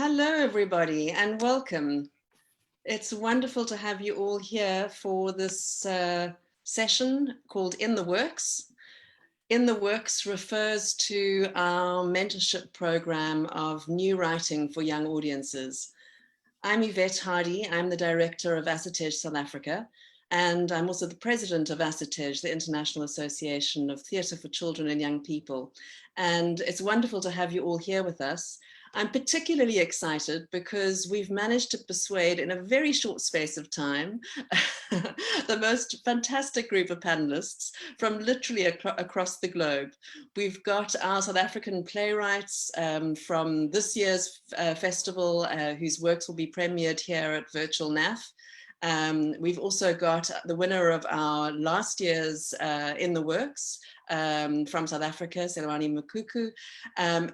Hello, everybody, and welcome. It's wonderful to have you all here for this session called In the Works. In the Works refers to our mentorship program of new writing for young audiences. I'm Yvette Hardy. I'm the director of ASSITEJ South Africa, and I'm also the president of ASSITEJ, the International Association of Theatre for Children and Young People. And it's wonderful to have you all here with us. I'm particularly excited because we've managed to persuade in a very short space of time the most fantastic group of panelists from literally across the globe. We've got our South African playwrights from this year's festival whose works will be premiered here at Virtual NAF. We've also got the winner of our last year's In the Works from South Africa, Selwani Makuku.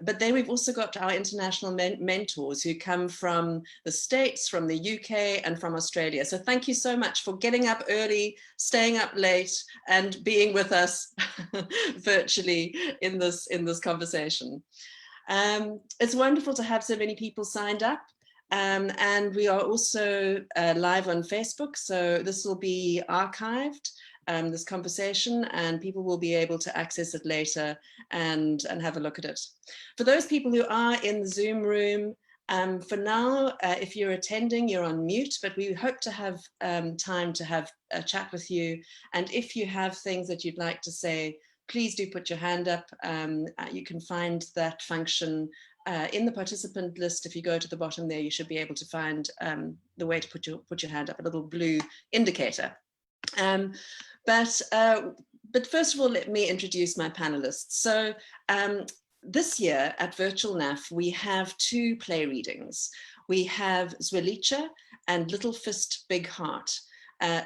But then we've also got our international mentors who come from the States, from the UK, and from Australia. So thank you so much for getting up early, staying up late, and being with us virtually in this conversation. It's wonderful to have so many people signed up. And we are also live on Facebook, so this will be archived, this conversation, and people will be able to access it later and have a look at it. For those people who are in the Zoom room, for now, if you're attending, you're on mute, but we hope to have time to have a chat with you. And if you have things that you'd like to say, please do put your hand up. You can find that function in the participant list. If you go to the bottom there, you should be able to find the way to put your hand up, a little blue indicator. But first of all, let me introduce my panelists. So this year at Virtual NAF, we have two play readings. We have Zwelicha and Little Fist, Big Heart,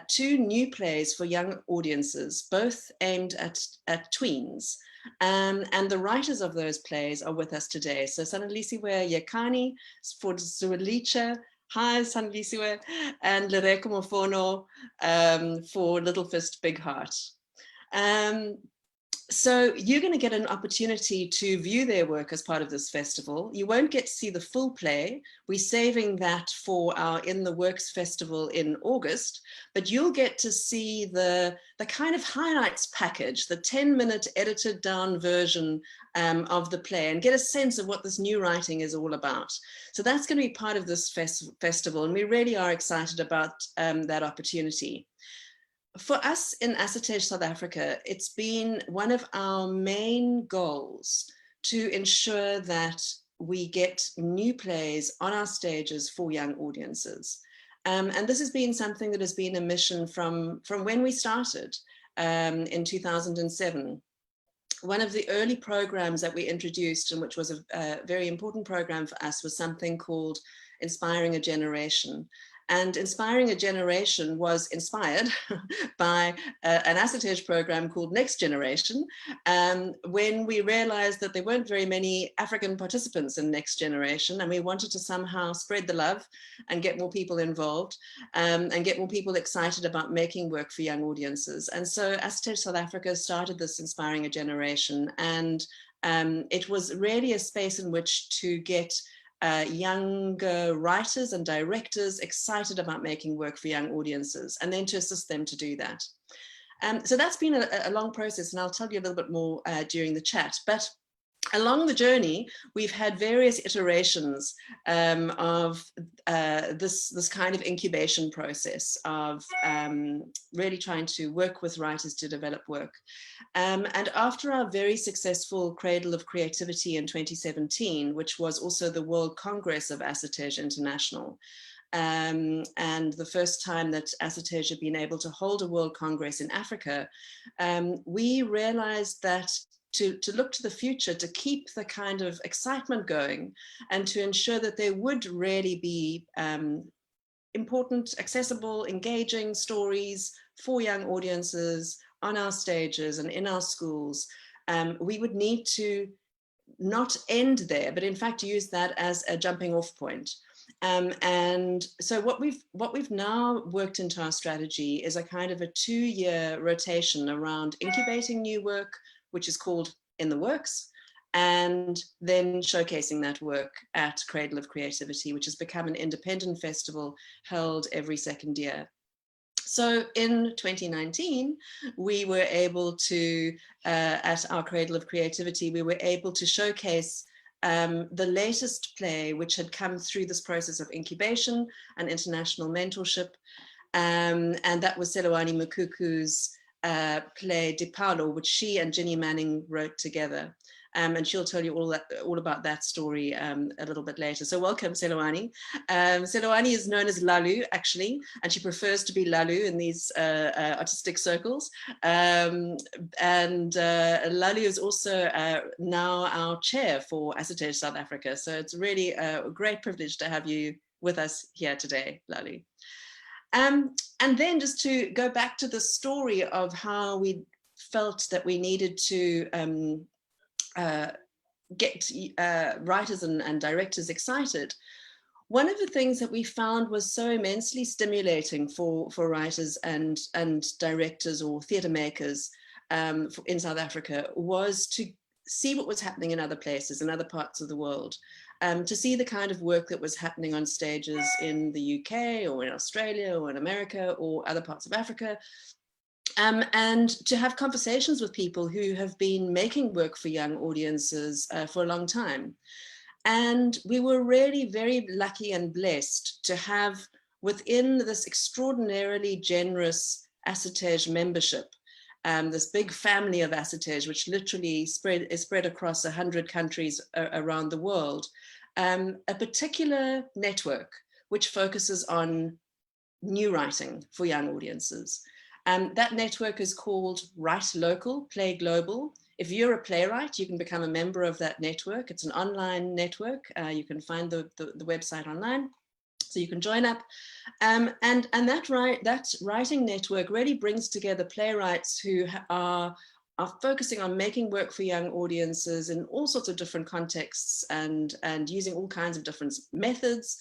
two new plays for young audiences, both aimed at tweens. And the writers of those plays are with us today. So Sanalisiwe Yekani for Zwelicha. Hi, Sanalisiwe, and Lereko Mofono for Little Fist, Big Heart. So you're going to get an opportunity to view their work as part of this festival. You won't get to see the full play. We're saving that for our In the Works festival in August, but you'll get to see the kind of highlights package, the 10-minute edited down version of the play, and get a sense of what this new writing is all about. So that's going to be part of this festival, and we really are excited about that opportunity. For us in ASSITEJ South Africa, it's been one of our main goals to ensure that we get new plays on our stages for young audiences. And this has been something that has been a mission from when we started in 2007. One of the early programs that we introduced, and which was a very important program for us, was something called Inspiring a Generation. And Inspiring a Generation was inspired by an ASSITEJ program called Next Generation, when we realized that there weren't very many African participants in Next Generation, and we wanted to somehow spread the love and get more people involved and get more people excited about making work for young audiences. And so ASSITEJ South Africa started this Inspiring a Generation, and it was really a space in which to get younger writers and directors excited about making work for young audiences, and then to assist them to do that. So that's been a long process, and I'll tell you a little bit more during the chat. But along the journey, we've had various iterations of this kind of incubation process of really trying to work with writers to develop work. And after our very successful Cradle of Creativity in 2017, which was also the World Congress of ASSITEJ International, and the first time that ASSITEJ had been able to hold a World Congress in Africa, we realized that to look to the future, to keep the kind of excitement going, and to ensure that there would really be important, accessible, engaging stories for young audiences on our stages and in our schools, we would need to not end there, but in fact use that as a jumping off point. And so what we've now worked into our strategy is a kind of a 2-year rotation around incubating new work, which is called In the Works, and then showcasing that work at Cradle of Creativity, which has become an independent festival held every second year. So in 2019, we were able to, at our Cradle of Creativity, we were able to showcase the latest play, which had come through this process of incubation and international mentorship. And that was Selewani Makuku's play De Paulo, which she and Ginny Manning wrote together. And she'll tell you all about that story a little bit later. So welcome, Selewani. Selewani is known as Lalu, actually, and she prefers to be Lalu in these artistic circles. And Lalu is also now our chair for ASSITEJ South Africa. So it's really a great privilege to have you with us here today, Lalu. And then just to go back to the story of how we felt that we needed to get writers and directors excited. One of the things that we found was so immensely stimulating for writers and directors or theatre makers in South Africa was to see what was happening in other places, in other parts of the world. To see the kind of work that was happening on stages in the UK or in Australia or in America or other parts of Africa, and to have conversations with people who have been making work for young audiences for a long time. And we were really very lucky and blessed to have within this extraordinarily generous ASSITEJ membership, this big family of ASSITEJ, which literally is spread across 100 countries around the world, a particular network which focuses on new writing for young audiences. That network is called Write Local, Play Global. If you're a playwright, you can become a member of that network. It's an online network. You can find the website online, so you can join up. And that writing network really brings together playwrights who are focusing on making work for young audiences in all sorts of different contexts and using all kinds of different methods.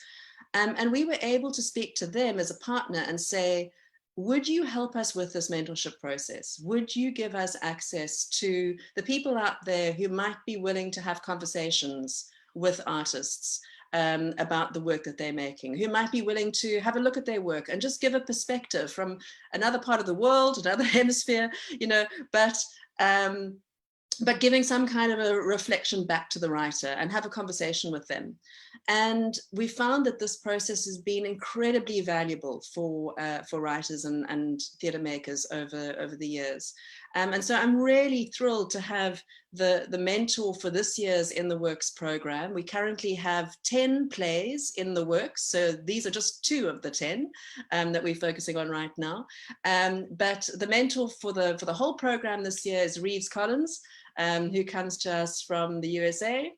And we were able to speak to them as a partner and say, would you help us with this mentorship process? Would you give us access to the people out there who might be willing to have conversations with artists about the work that they're making, who might be willing to have a look at their work and just give a perspective from another part of the world, another hemisphere, but giving some kind of a reflection back to the writer and have a conversation with them. And we found that this process has been incredibly valuable for writers and theatre makers over the years. And so I'm really thrilled to have the mentor for this year's In the Works program. We currently have 10 plays in the works. So these are just 2 of the 10 that we're focusing on right now. But the mentor for the whole program this year is Reeves Collins, who comes to us from the USA.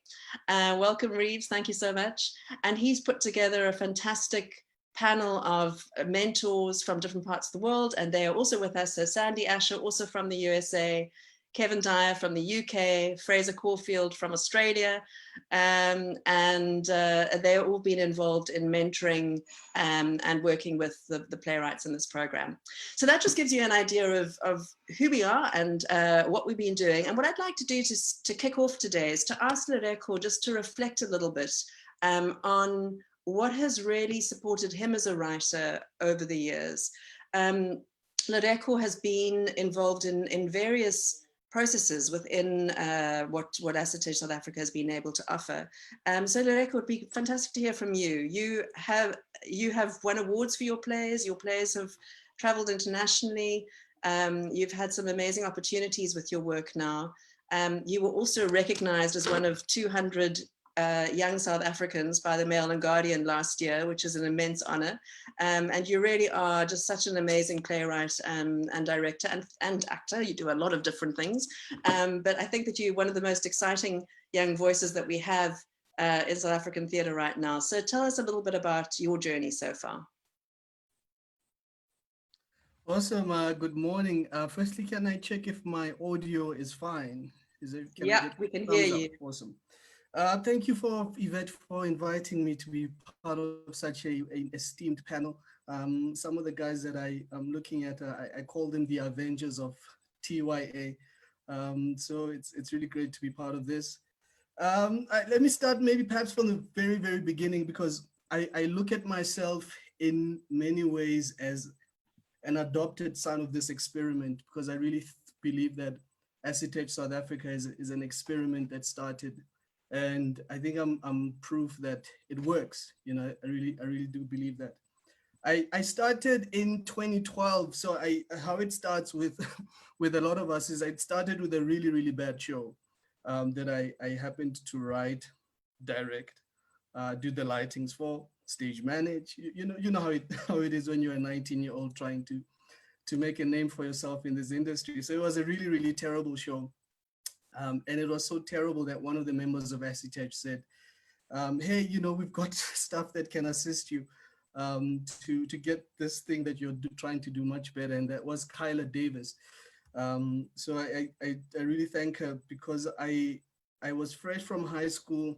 Welcome, Reeves, thank you so much. And he's put together a fantastic panel of mentors from different parts of the world, and they are also with us. So Sandy Asher, also from the USA, Kevin Dyer from the UK, Fraser Caulfield from Australia, and they've all been involved in mentoring and working with the playwrights in this program. So that just gives you an idea of who we are and what we've been doing. And what I'd like to do to kick off today is to ask Lereko just to reflect a little bit on what has really supported him as a writer over the years. Lereko has been involved in various processes within what ASSITEJ South Africa has been able to offer. So Lereko, it would be fantastic to hear from you. You have won awards for your plays. Your plays have traveled internationally. You've had some amazing opportunities with your work now. You were also recognized as one of 200 young South Africans by the Mail and Guardian last year, which is an immense honor. And you really are just such an amazing playwright and director and actor. You do a lot of different things. But I think that you're one of the most exciting young voices that we have in South African theatre right now. So tell us a little bit about your journey so far. Awesome. Good morning. Firstly, can I check if my audio is fine? Yeah, we can hear you. Awesome. Thank you Yvette for inviting me to be part of such an esteemed panel. Some of the guys that I am looking at, I call them the Avengers of TYA. So it's really great to be part of this. Let me start maybe perhaps from the very, very beginning, because I look at myself in many ways as an adopted son of this experiment, because I really believe that ASSITEJ South Africa is an experiment that started, and I think I'm proof that it works. You know, I really do believe that. I started in 2012. So how it starts with with a lot of us is, it started with a really, really bad show that I happened to write, direct, do the lightings for, stage manage. You know how it how it is when you're a 19-year-old trying to make a name for yourself in this industry. So it was a really, really terrible show. And it was so terrible that one of the members of ASSITEJ said, hey, you know, we've got stuff that can assist you to get this thing that you're trying to do much better. And that was Kyla Davis. So I really thank her, because I was fresh from high school,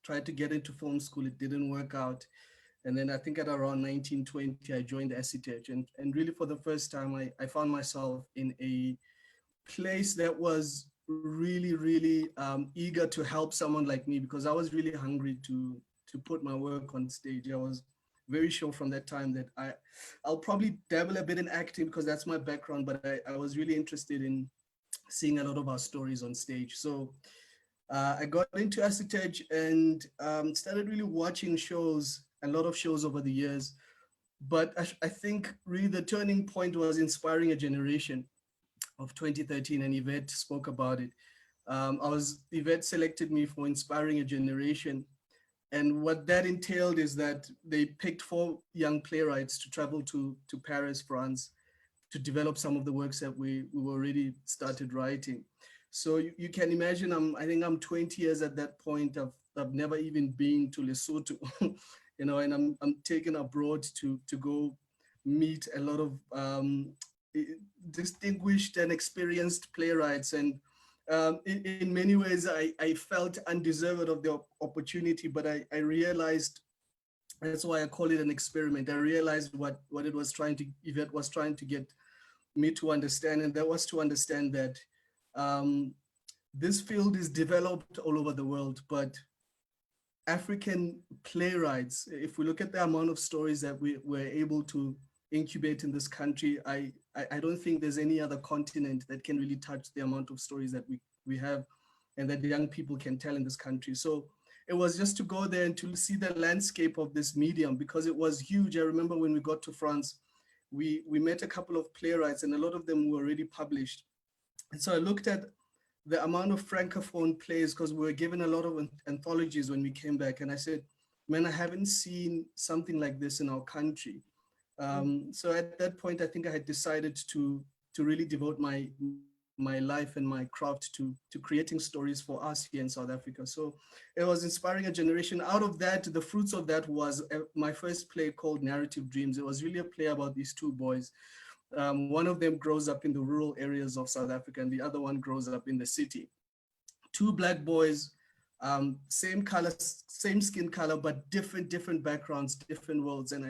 tried to get into film school. It didn't work out. And then I think at around 1920, I joined ASSITEJ. And really for the first time, I found myself in a place that was really, really eager to help someone like me, because I was really hungry to put my work on stage. I was very sure from that time that I'll probably dabble a bit in acting, because that's my background, but I was really interested in seeing a lot of our stories on stage. So I got into ASSITEJ and started really watching shows, a lot of shows over the years. But I think really the turning point was Inspiring a Generation of 2013, and Yvette spoke about it. Yvette selected me for Inspiring a Generation. And what that entailed is that they picked 4 young playwrights to travel to Paris, France, to develop some of the works that we already started writing. So you can imagine, I think I'm 20 years at that point. I've never even been to Lesotho, you know, and I'm taken abroad to go meet a lot of distinguished and experienced playwrights. And in many ways, I felt undeserved of the opportunity, but I realized, that's why I call it an experiment. I realized what Yvette was trying to get me to understand, and that was to understand that this field is developed all over the world, but African playwrights, if we look at the amount of stories that we were able to incubate in this country, I don't think there's any other continent that can really touch the amount of stories that we have and that the young people can tell in this country. So it was just to go there and to see the landscape of this medium, because it was huge. I remember when we got to France, we met a couple of playwrights, and a lot of them were already published. And so I looked at the amount of francophone plays, because we were given a lot of anthologies when we came back. And I said, man, I haven't seen something like this in our country. So at that point, I think I had decided to really devote my life and my craft to creating stories for us here in South Africa. So it was Inspiring a Generation. Out of that, the fruits of that was my first play called Narrative Dreams. It was really a play about these 2 boys. One of them grows up in the rural areas of South Africa, and the other one grows up in the city. 2 Black boys, same color, same skin color, but different backgrounds, different worlds. And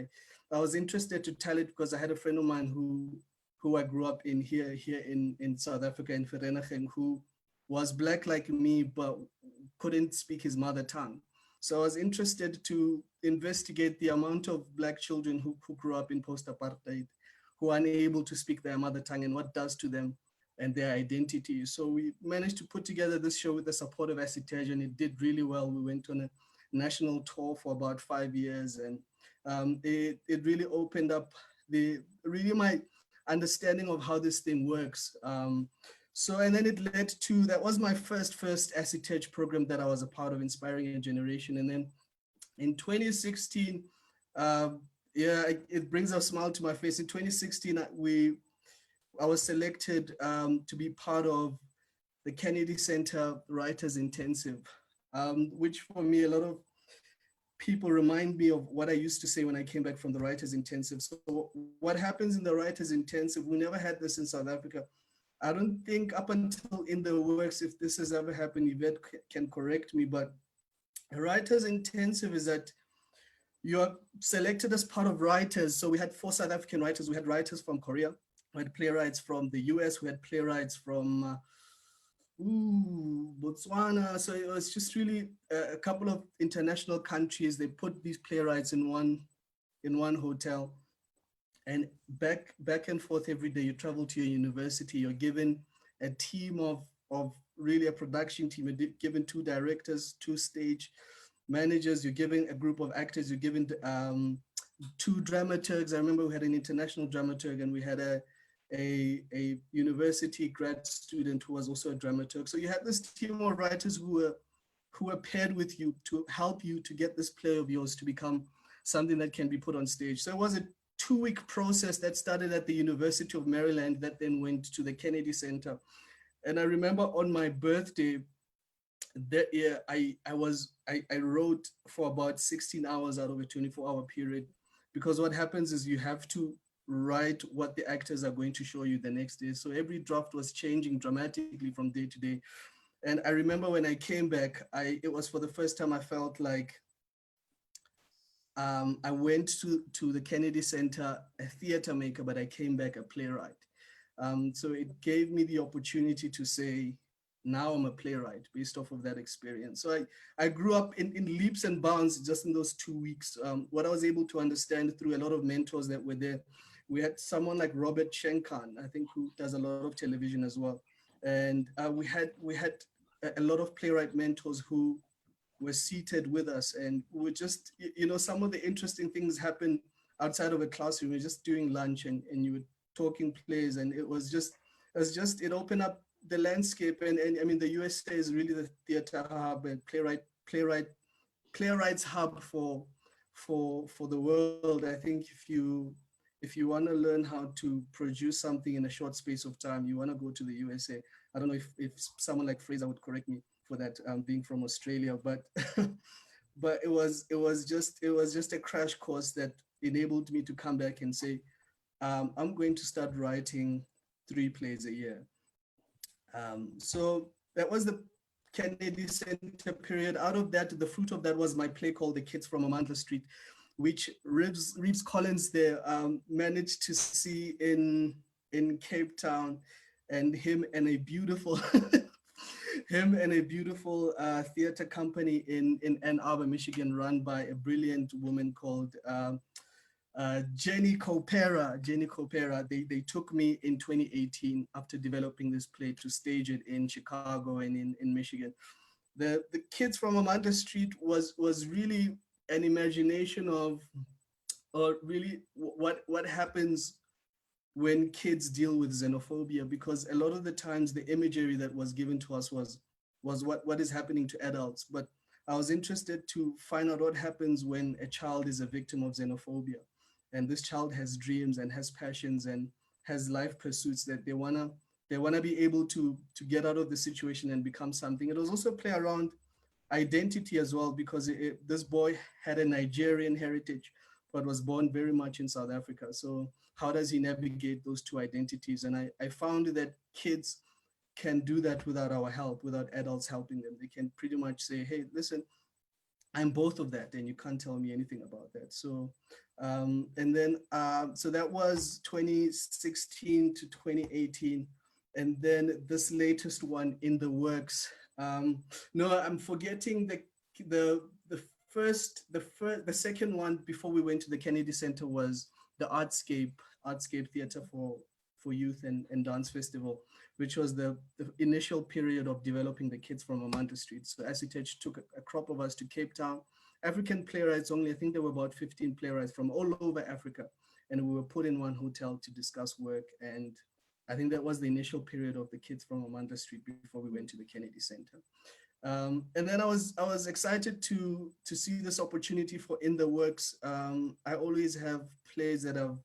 I was interested to tell it because I had a friend of mine who I grew up in here in South Africa, in Vereeniging, who was Black like me, but couldn't speak his mother tongue. So I was interested to investigate the amount of Black children who grew up in post-apartheid, who are unable to speak their mother tongue, and what does to them and their identity. So we managed to put together this show with the support of ASSITEJ, and it did really well. We went on a national tour for about 5 years, and it really opened up my understanding of how this thing works. So, and then it led to, that was my first ASSITEJ program that I was a part of, Inspiring a Generation. And then in 2016, yeah, it brings a smile to my face. In 2016, I was selected to be part of the Kennedy Center Writers Intensive, which for me, a lot of people remind me of what I used to say when I came back from the Writers Intensive. So what happens in the Writers Intensive, we never had this in South Africa. I don't think up until in the works, if this has ever happened, Yvette can correct me, but a Writers Intensive is that you're selected as part of writers. So we had 4 South African writers. We had writers from Korea, we had playwrights from the US, we had playwrights from Botswana. So it was just really a couple of international countries. They put these playwrights in one hotel, and back and forth every day. You travel to your university. You're given a team of really a production team. You're given two directors, two stage managers. You're given a group of actors. You're given two dramaturgs. I remember we had an international dramaturg, and we had a university grad student who was also a dramaturg. So you had this team of writers who were paired with you to help you to get this play of yours to become something that can be put on stage. So it was a 2-week process that started at the University of Maryland that then went to the Kennedy Center. And I remember on my birthday that year, I wrote for about 16 hours out of a 24-hour period, because what happens is you have to write what the actors are going to show you the next day. So every draft was changing dramatically from day to day. And I remember when I came back, it was for the first time I felt like I went to the Kennedy Center, a theater maker, but I came back a playwright. So it gave me the opportunity to say, now I'm a playwright based off of that experience. So I grew up in leaps and bounds just in those 2 weeks. What I was able to understand through a lot of mentors that were there, we had someone like Robert Shenkan, I think, who does a lot of television as well. And we had a lot of playwright mentors who were seated with us, and we were just, some of the interesting things happened outside of a classroom. We were just doing lunch, and you were talking plays, and it opened up the landscape. And I mean, the USA is really the theater hub and playwrights hub for the world. I think if you want to learn how to produce something in a short space of time, you want to go to the USA. I don't know if someone like Fraser would correct me for that, being from Australia, but but it was just a crash course that enabled me to come back and say, I'm going to start writing 3 plays a year. So that was the Kennedy Center period. Out of that, the fruit of that was my play called The Kids from Amandla Street, which Reeves Collins there managed to see in Cape Town, and him and a beautiful theater company in Ann Arbor, Michigan, run by a brilliant woman called Jenny Copera. They took me in 2018 after developing this play to stage it in Chicago and in Michigan. The Kids from Amandla Street was really an imagination of, or really what happens when kids deal with xenophobia, because a lot of the times the imagery that was given to us was what is happening to adults. But I was interested to find out what happens when a child is a victim of xenophobia, and this child has dreams and has passions and has life pursuits that they wanna be able to get out of the situation and become something. It was also play around identity as well, because this boy had a Nigerian heritage, but was born very much in South Africa. So how does he navigate those two identities? And I found that kids can do that without our help, without adults helping them. They can pretty much say, hey, listen, I'm both of that, and you can't tell me anything about that. So, so that was 2016 to 2018. And then this latest one in the works. No, I'm forgetting the second one before we went to the Kennedy Center was the Artscape Theater for Youth and Dance Festival, which was the initial period of developing the Kids from Amandla Street. So ASSITEJ took a crop of us to Cape Town. African playwrights only, I think there were about 15 playwrights from all over Africa. And we were put in one hotel to discuss work. And I think that was the initial period of the Kids from Amandla Street before we went to the Kennedy Center. And then I was excited to see this opportunity for In the Works. I always have plays that I've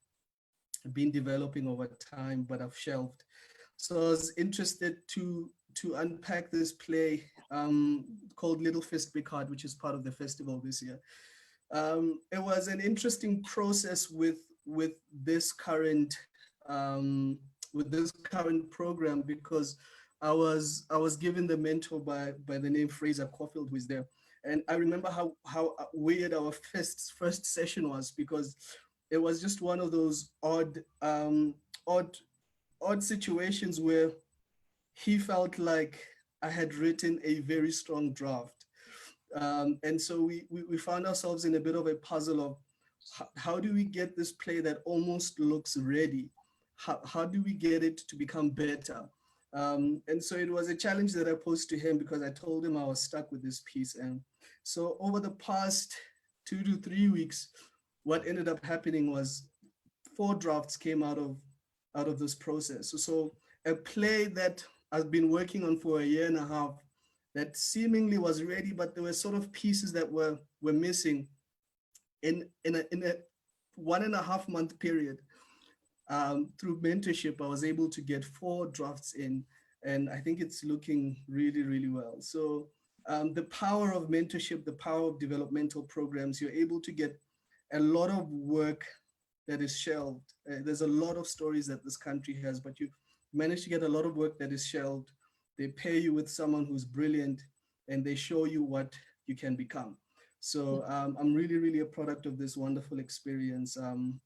been developing over time, but I've shelved. So I was interested to unpack this play called Little Fist Big Heart, which is part of the festival this year. It was an interesting process with this current program, because I was given the mentor by the name Fraser Caulfield, who is there. And I remember how weird our first session was, because it was just one of those odd situations where he felt like I had written a very strong draft. And so we found ourselves in a bit of a puzzle of how do we get this play that almost looks ready? How do we get it to become better? And so it was a challenge that I posed to him because I told him I was stuck with this piece. And so over the past 2 to 3 weeks, what ended up happening was 4 drafts came out of this process. So a play that I've been working on for a year and a half that seemingly was ready, but there were sort of pieces that were missing in a 1.5 month period. Through mentorship, I was able to get 4 drafts in, and I think it's looking really, really well. So the power of mentorship, the power of developmental programs, you're able to get a lot of work that is shelved. There's a lot of stories that this country has, but you manage to get a lot of work that is shelved. They pair you with someone who's brilliant, and they show you what you can become. So I'm really, really a product of this wonderful experience. I'm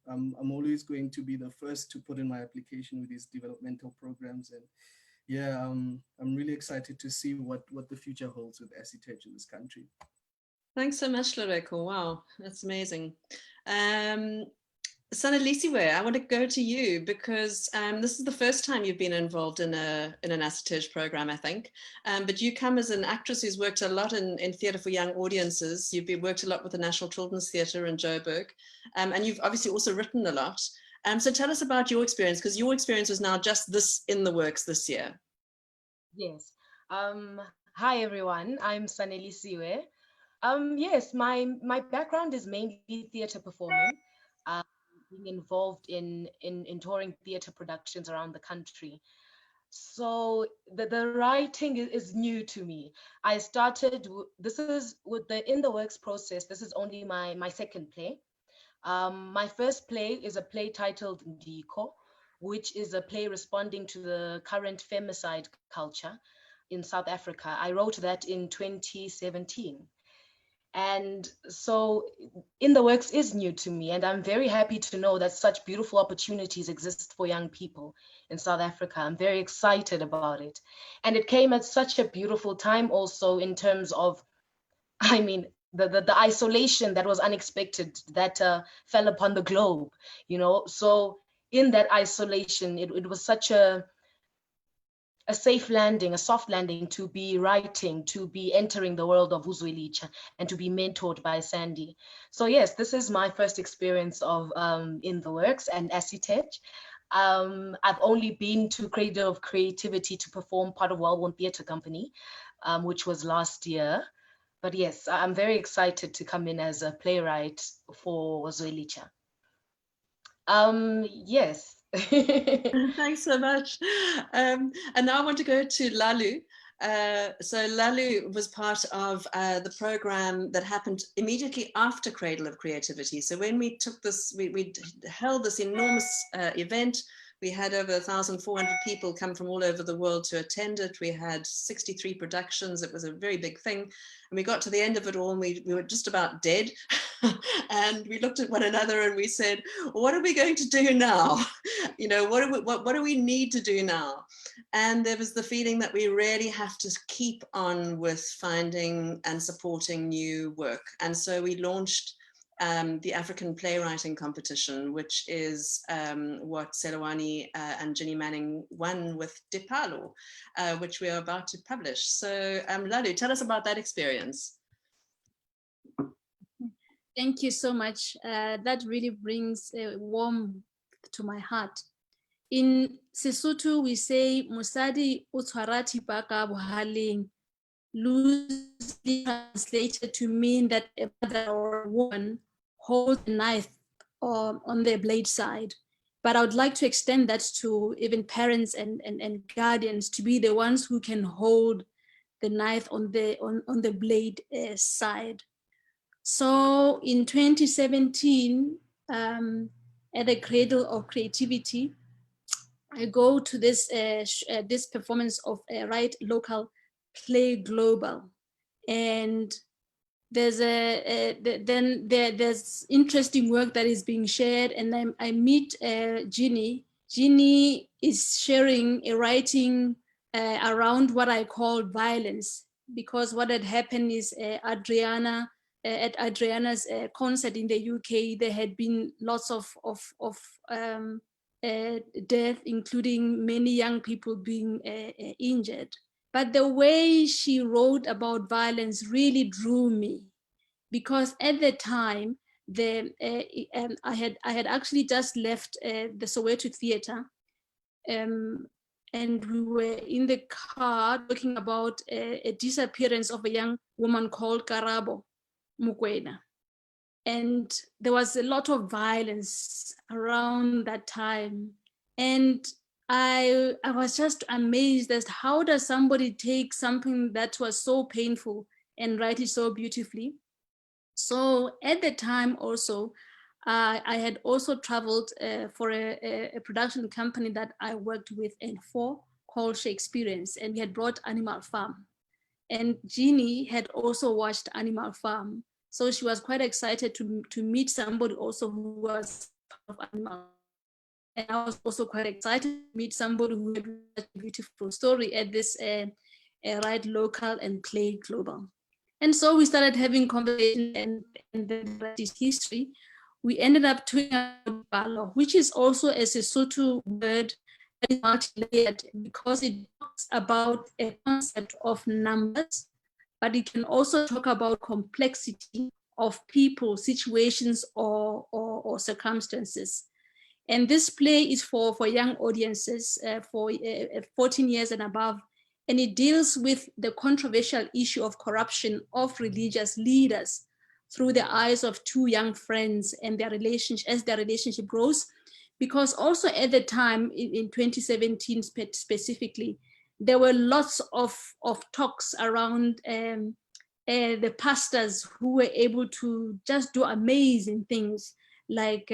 always going to be the first to put in my application with these developmental programs. And yeah, I'm really excited to see what the future holds with ASSITEJ in this country. Thanks so much, Loreko. Wow, that's amazing. Sanelisiwe, I want to go to you because this is the first time you've been involved in an ASSITEJ program, I think. But you come as an actress who's worked a lot in theatre for young audiences. You've worked a lot with the National Children's Theatre in Joburg, and you've obviously also written a lot. So tell us about your experience, because your experience is now just this in the works this year. Yes. Hi, everyone. I'm Sanelisiwe. Yes, my background is mainly theatre performing. Being involved in touring theatre productions around the country. So the writing is new to me. I started, this is with the In the Works process, this is only my second play. My first play is a play titled Ndiko, which is a play responding to the current femicide culture in South Africa. I wrote that in 2017. And so In the Works is new to me, and I'm very happy to know that such beautiful opportunities exist for young people in South Africa. I'm very excited about it. And it came at such a beautiful time also in terms of, I mean, the isolation that was unexpected that fell upon the globe, you know? So in that isolation, it was such a safe landing, a soft landing to be writing, to be entering the world of Uzwelitsha and to be mentored by Sandy. So yes, this is my first experience of In the Works and ASSITEJ. I've only been to Cradle of Creativity to perform part of Well-Worn Theatre Company, which was last year. But yes, I'm very excited to come in as a playwright for Uzwelitsha. Yes. Thanks so much. And now I want to go to Lalu. So Lalu was part of the program that happened immediately after Cradle of Creativity. So when we took this, we held this enormous event. We had over 1,400 people come from all over the world to attend it. We had 63 productions. It was a very big thing. And we got to the end of it all and we were just about dead. And we looked at one another and we said, what are we going to do now? You know, what do we need to do now? And there was the feeling that we really have to keep on with finding and supporting new work. And so we launched the African Playwriting Competition, which is what Selawani and Ginny Manning won with Dipalo, which we are about to publish. So Lalu, tell us about that experience. Thank you so much. That really brings a warmth to my heart. In Sesotho, we say, Musadi utwarati baka buhaling, loosely translated to mean that a mother or a woman holds a knife on their blade side. But I would like to extend that to even parents and guardians to be the ones who can hold the knife on the blade side. So in 2017, at the Cradle of Creativity, I go to this this performance of Right Local Play Global, and there's there's interesting work that is being shared, and I meet Ginny. Ginny is sharing a writing around what I call violence, because what had happened is at Adriana's concert in the UK, there had been lots of death, including many young people being injured. But the way she wrote about violence really drew me, because at the time, I had actually just left the Soweto Theatre, and we were in the car talking about a disappearance of a young woman called Karabo Mokoena. And there was a lot of violence around that time. And I was just amazed as how does somebody take something that was so painful and write it so beautifully. So at the time also, I had also traveled for a production company that I worked with and for, called Shakespeareans, and we had brought Animal Farm. And Jeannie had also watched Animal Farm. So she was quite excited to meet somebody also who was part of Animal Farm. And I was also quite excited to meet somebody who had a beautiful story at this Right Local and Play Global. And so we started having conversation, and then the rest is history. We ended up talking about Balo, which is also a Sesotho word that is multi-layered, because it talks about a concept of numbers, but it can also talk about complexity of people, situations, or circumstances. And this play is for young audiences, for 14 years and above. And it deals with the controversial issue of corruption of religious leaders through the eyes of two young friends and their relationship, as their relationship grows. Because also at the time, in 2017 specifically, there were lots of talks around the pastors who were able to just do amazing things, like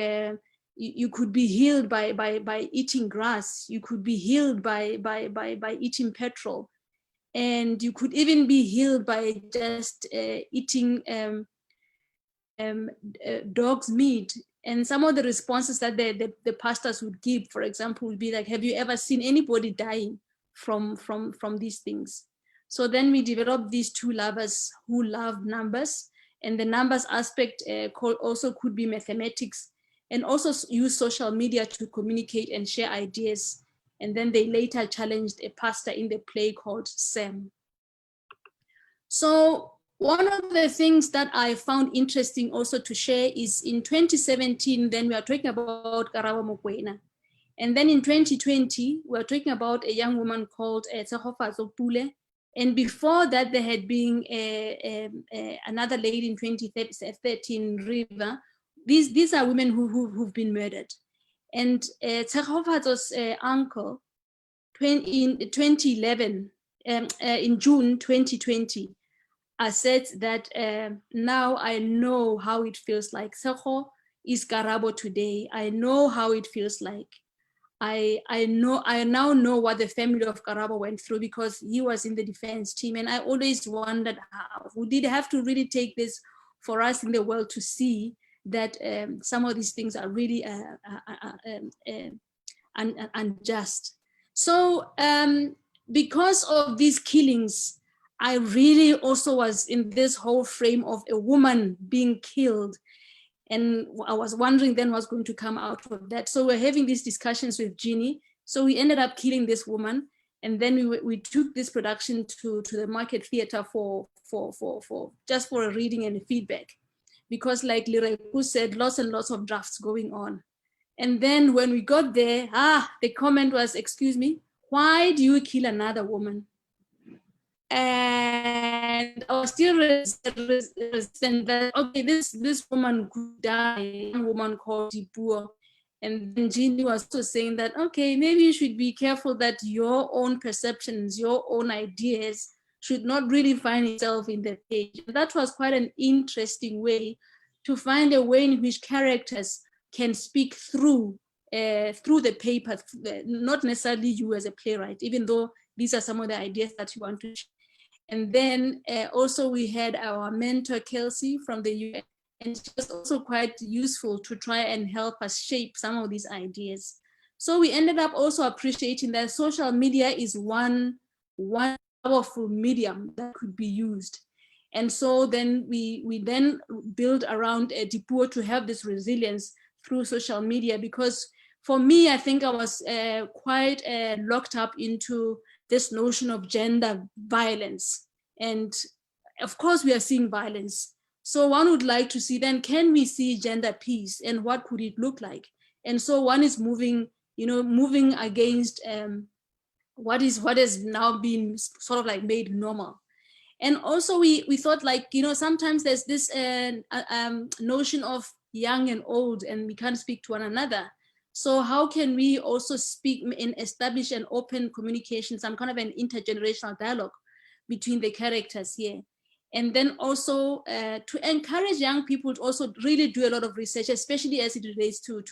you could be healed by eating grass. You could be healed by eating petrol, and you could even be healed by just eating dog's meat. And some of the responses that the pastors would give, for example, would be like, "Have you ever seen anybody dying from these things?" So then we developed these two lovers who love numbers, and the numbers aspect also could be mathematics, and also use social media to communicate and share ideas. And then they later challenged a pastor in the play called Sam. So one of the things that I found interesting also to share is in 2017, then we are talking about Karabo Mokoena. And then in 2020, we're talking about a young woman called Tsegofatso Pule. And before that, there had been another lady in 2013, River. These are women who've been murdered. And Tsegofatso's uncle, in 2011, in June 2020, said that now I know how it feels like. Tsego is Karabo today. I know how it feels like. I now know what the family of Karabo went through, because he was in the defense team. And I always wondered how we did have to really take this for us in the world to see that some of these things are really unjust. So because of these killings, I really also was in this whole frame of a woman being killed. And I was wondering then what's going to come out of that. So we're having these discussions with Jeannie. So we ended up killing this woman. And then we took this production to the Market Theatre for just for a reading and a feedback. Because like Lireku said, lots and lots of drafts going on. And then when we got there, the comment was, "Excuse me, why do you kill another woman?" And I was still resistant that, okay, this woman could die, a young woman called Dipuo. And then Jeannie was also saying that, okay, maybe you should be careful that your own perceptions, your own ideas should not really find itself in the page. That was quite an interesting way to find a way in which characters can speak through the paper, not necessarily you as a playwright, even though these are some of the ideas that you want to share. And then also we had our mentor, Kelsey, from the US, and she was also quite useful to try and help us shape some of these ideas. So we ended up also appreciating that social media is one one powerful medium that could be used. And so then we then build around Dipuo to have this resilience through social media, because for me, I think I was quite locked up into this notion of gender violence. And of course we are seeing violence. So one would like to see then, can we see gender peace and what could it look like? And so one is moving, moving against what has now been sort of like made normal. And also we thought, like, sometimes there's this notion of young and old, and we can't speak to one another. So how can we also speak and establish an open communication, some kind of an intergenerational dialogue between the characters here? And then also to encourage young people to also really do a lot of research, especially as it relates to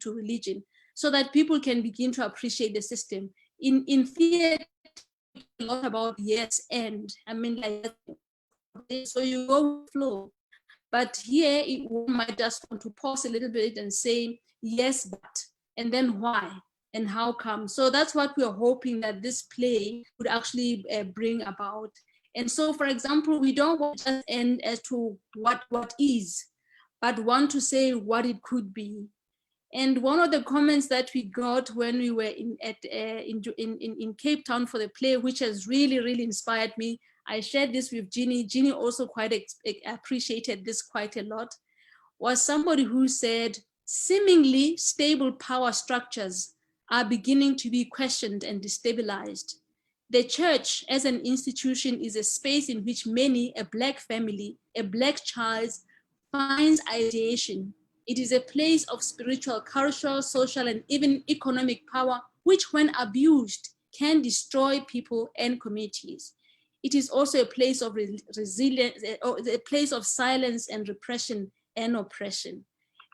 religion, so that people can begin to appreciate the system. In theater, a lot about yes and, I mean, like, so you go with flow. But here one might just want to pause a little bit and say yes, but, and then why and how come. So that's what we're hoping that this play would actually bring about. And so, for example, we don't want to just end as to what is, but want to say what it could be. And one of the comments that we got when we were in Cape Town for the play, which has really, really inspired me, I shared this with Ginny. Ginny also quite appreciated this quite a lot, was somebody who said, seemingly stable power structures are beginning to be questioned and destabilized. The church as an institution is a space in which many, a Black family, a Black child, finds ideation. It is a place of spiritual, cultural, social, and even economic power, which when abused can destroy people and communities. It is also a place of resilience, a place of silence and repression and oppression.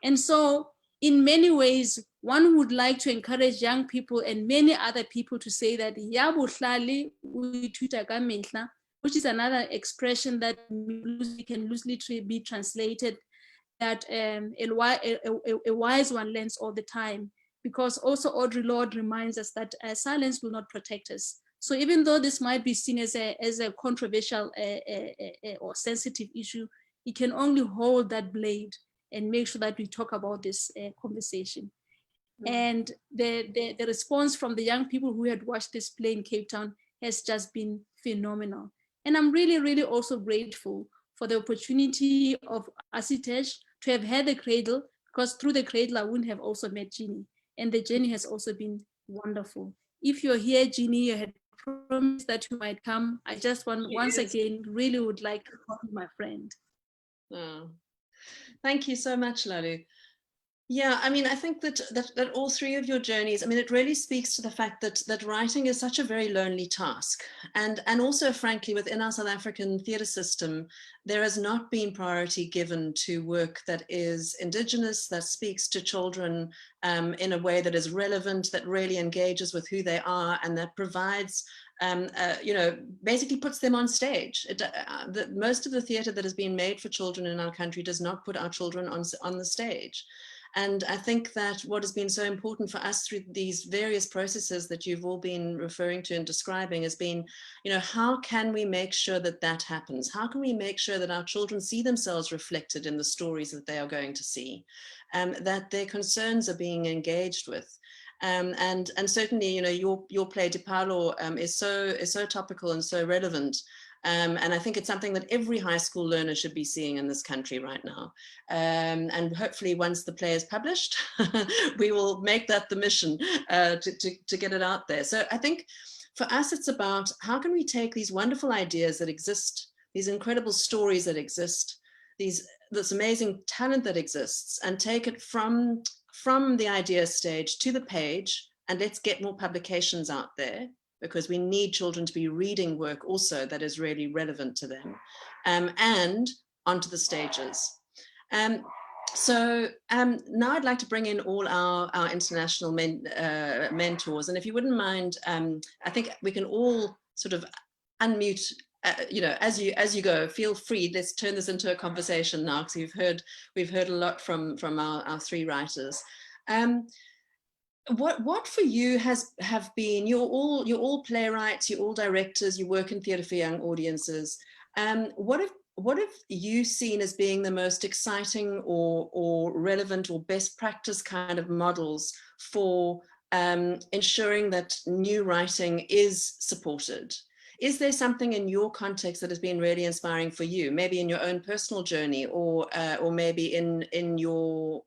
And so in many ways, one would like to encourage young people and many other people to say that which is another expression that can loosely be translated that a wise one learns all the time, because also Audre Lorde reminds us that silence will not protect us. So even though this might be seen as a controversial or sensitive issue, it can only hold that blade and make sure that we talk about this conversation. And the response from the young people who had watched this play in Cape Town has just been phenomenal. And I'm really, really also grateful for the opportunity of ASSITEJ to have had the Cradle, because through the Cradle, I wouldn't have also met Jeannie. And the journey has also been wonderful. If you're here, Jeannie, you had promised that you might come. I just once again really would like to call you my friend. Oh. Thank you so much, Lalu. Yeah, I mean, I think that all three of your journeys, I mean, it really speaks to the fact that writing is such a very lonely task. And also, frankly, within our South African theatre system, there has not been priority given to work that is Indigenous, that speaks to children in a way that is relevant, that really engages with who they are, and that provides basically puts them on stage. Most of the theatre that has been made for children in our country does not put our children on the stage. And I think that what has been so important for us through these various processes that you've all been referring to and describing has been, how can we make sure that that happens? How can we make sure that our children see themselves reflected in the stories that they are going to see, that their concerns are being engaged with? And certainly, your play Dipalo is so topical and so relevant. And I think it's something that every high school learner should be seeing in this country right now. And hopefully once the play is published, we will make that the mission to get it out there. So I think for us, it's about how can we take these wonderful ideas that exist, these incredible stories that exist, this amazing talent that exists, and take it from the idea stage to the page, and let's get more publications out there, because we need children to be reading work also that is really relevant to them, and onto the stages. So now I'd like to bring in all our international mentors, and if you wouldn't mind, I think we can all sort of unmute, as you go, feel free. Let's turn this into a conversation now, because we've heard a lot from our three writers. What for you have been, you're all playwrights, you're all directors, you work in theatre for young audiences. What have you seen as being the most exciting or relevant or best practice kind of models for ensuring that new writing is supported? Is there something in your context that has been really inspiring for you, maybe in your own personal journey, or maybe in your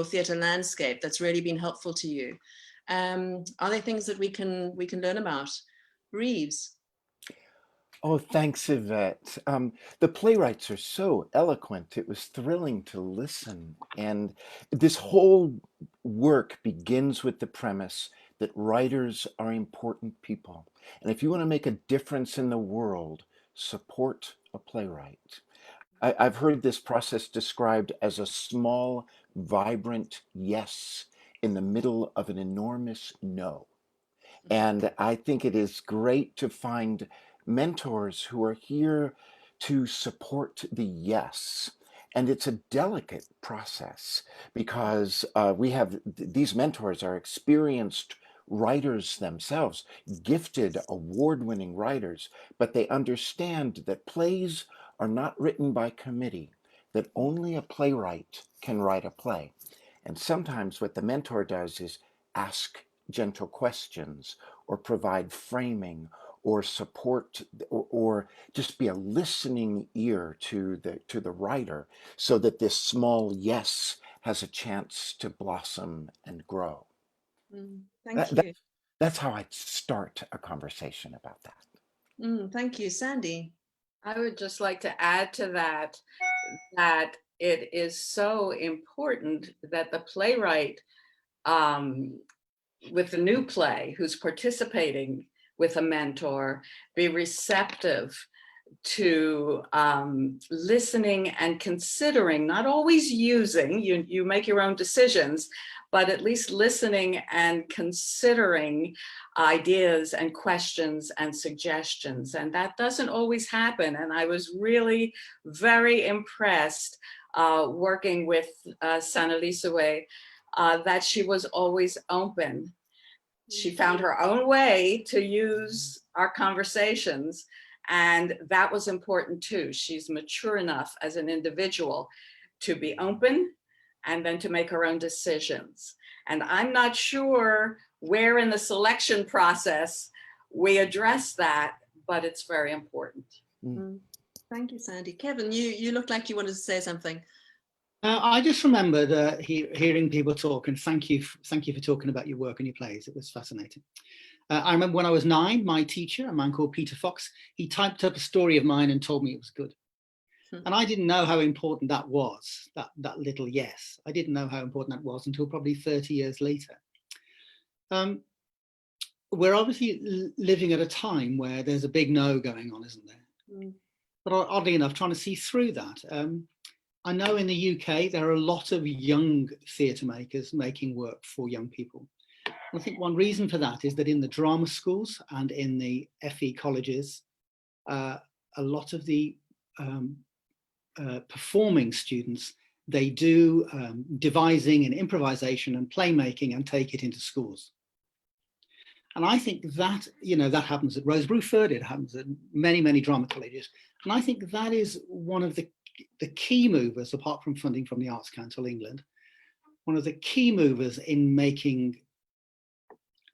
theatre landscape that's really been helpful to you? Are there things that we can learn about? Reeves. Oh, thanks, Yvette. The playwrights are so eloquent. It was thrilling to listen. And this whole work begins with the premise that writers are important people. And if you want to make a difference in the world, support a playwright. I've heard this process described as a small, vibrant yes in the middle of an enormous no. And I think it is great to find mentors who are here to support the yes. And it's a delicate process because these mentors are experienced writers themselves, gifted, award-winning writers, but they understand that plays are not written by committee, that only a playwright can write a play. And sometimes what the mentor does is ask gentle questions or provide framing or support or just be a listening ear to the writer so that this small yes has a chance to blossom and grow. Thank you. That's how I start a conversation about that. Thank you. Sandy. I would just like to add to that it is so important that the playwright with the new play who's participating with a mentor be receptive to listening and considering, not always using, you make your own decisions, but at least listening and considering ideas and questions and suggestions. And that doesn't always happen. And I was really very impressed working with Sanelisiwe, that she was always open. She found her own way to use our conversations, and that was important too. She's mature enough as an individual to be open and then to make her own decisions. And I'm not sure where in the selection process we address that, but it's very important. Thank you, Sandy. Kevin, you look like you wanted to say something. I just remembered hearing people talk, and thank you for talking about your work and your plays. It was fascinating. I remember when I was 9, my teacher, a man called Peter Fox, he typed up a story of mine and told me it was good. And I didn't know how important that was, that little yes. I didn't know how important that was until probably 30 years later. We're obviously living at a time where there's a big no going on, isn't there? But oddly enough, trying to see through that. I know in the UK, there are a lot of young theatre makers making work for young people. And I think one reason for that is that in the drama schools and in the FE colleges, a lot of the performing students, they do devising and improvisation and playmaking and take it into schools. And I think that, that happens at Rose Bruford, it happens at many, many drama colleges. And I think that is one of the key movers, apart from funding from the Arts Council England, one of the key movers in making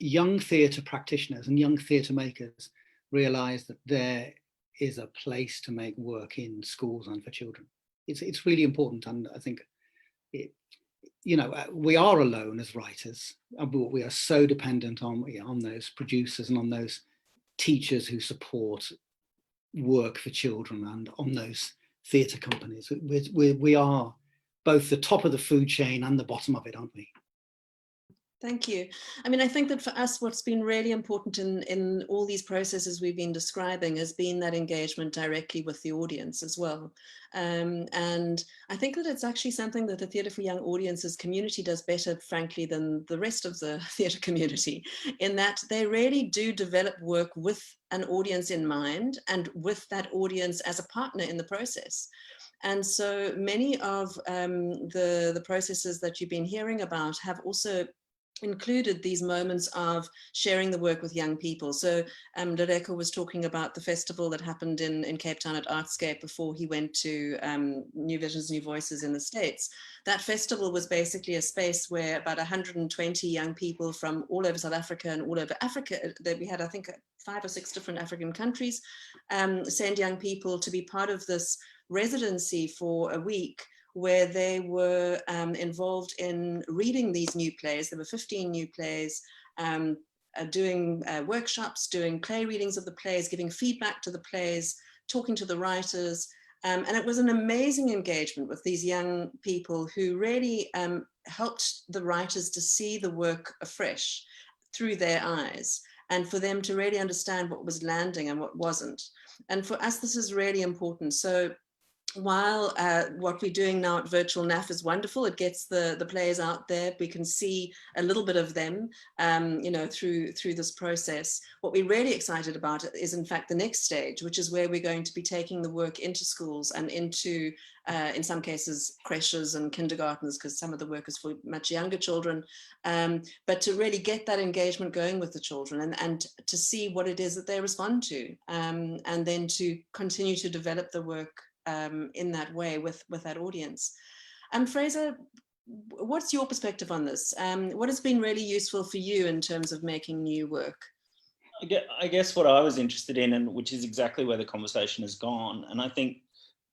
young theatre practitioners and young theatre makers realise that there is a place to make work in schools and for children. It's really important, and I think we are alone as writers, but we are so dependent on those producers and on those teachers who support work for children and on those theatre companies. We are both the top of the food chain and the bottom of it, aren't we? Thank you. I mean, I think that for us, what's been really important in all these processes we've been describing has been that engagement directly with the audience as well. And I think that it's actually something that the Theatre for Young Audiences community does better, frankly, than the rest of the theatre community, in that they really do develop work with an audience in mind and with that audience as a partner in the process. And so many of the processes that you've been hearing about have also included these moments of sharing the work with young people. So Loreko was talking about the festival that happened in Cape Town at Artscape before he went to New Visions, New Voices in the States. That festival was basically a space where about 120 young people from all over South Africa and all over Africa, that we had, I think, 5 or 6 different African countries, send young people to be part of this residency for a week, where they were involved in reading these new plays. There were 15 new plays, doing workshops, doing play readings of the plays, giving feedback to the plays, talking to the writers. And it was an amazing engagement with these young people who really helped the writers to see the work afresh through their eyes, and for them to really understand what was landing and what wasn't. And for us, this is really important. So while what we're doing now at Virtual NAF is wonderful, it gets the players out there. We can see a little bit of them, you know, through this process. What we're really excited about is, in fact, the next stage, which is where we're going to be taking the work into schools and into, in some cases, creches and kindergartens, because some of the work is for much younger children. But to really get that engagement going with the children and to see what it is that they respond to, and then to continue to develop the work in that way with that audience. Fraser, what's your perspective on this? What has been really useful for you in terms of making new work? I guess what I was interested in, and which is exactly where the conversation has gone, and I think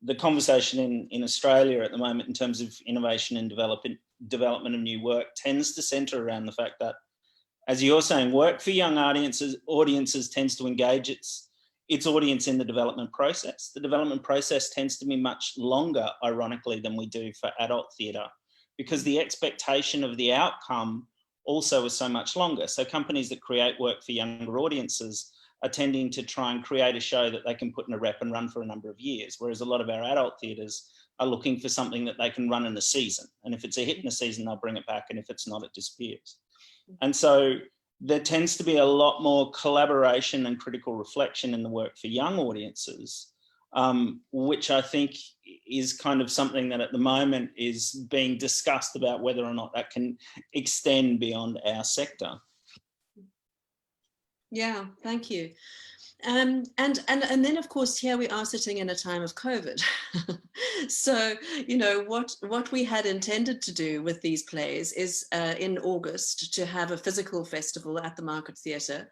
the conversation in Australia at the moment in terms of innovation and development of new work tends to centre around the fact that, as you're saying, work for young audiences tends to engage its audience in the development process. The development process tends to be much longer, ironically, than we do for adult theatre, because the expectation of the outcome also is so much longer. So companies that create work for younger audiences are tending to try and create a show that they can put in a rep and run for a number of years, whereas a lot of our adult theatres are looking for something that they can run in a season. And if it's a hit in a season, they'll bring it back, and if it's not, it disappears. And so there tends to be a lot more collaboration and critical reflection in the work for young audiences, which I think is kind of something that at the moment is being discussed about whether or not that can extend beyond our sector. Yeah, thank you. And then, of course, here we are sitting in a time of COVID. So, you know, what we had intended to do with these plays is in August to have a physical festival at the Market Theatre,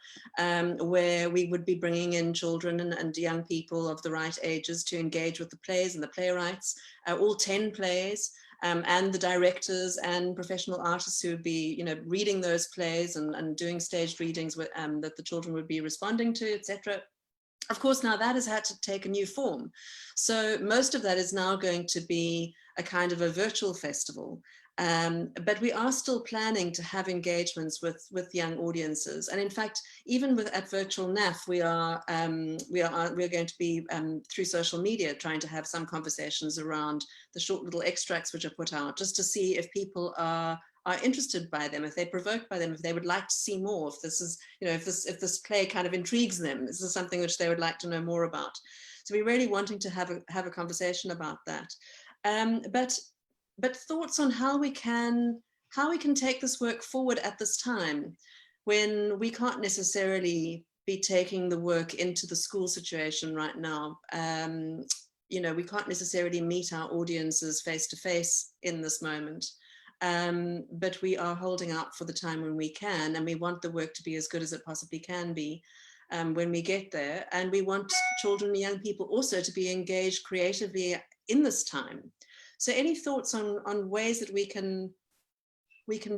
where we would be bringing in children and young people of the right ages to engage with the plays and the playwrights, all 10 plays. And the directors and professional artists who would be, you know, reading those plays and doing staged readings with, that the children would be responding to, etc. Of course, now that has had to take a new form. So most of that is now going to be a kind of a virtual festival. But we are still planning to have engagements with young audiences, and in fact, even at Virtual NAF, we are going to be through social media trying to have some conversations around the short little extracts which are put out, just to see if people are interested by them, if they're provoked by them, if they would like to see more, if this is, you know, if this play kind of intrigues them, this is something which they would like to know more about. So we're really wanting to have a conversation about that. But thoughts on how we can take this work forward at this time, when we can't necessarily be taking the work into the school situation right now. You know, we can't necessarily meet our audiences face to face in this moment. But we are holding out for the time when we can, and we want the work to be as good as it possibly can be when we get there. And we want children and young people also to be engaged creatively in this time. So any thoughts on ways that we can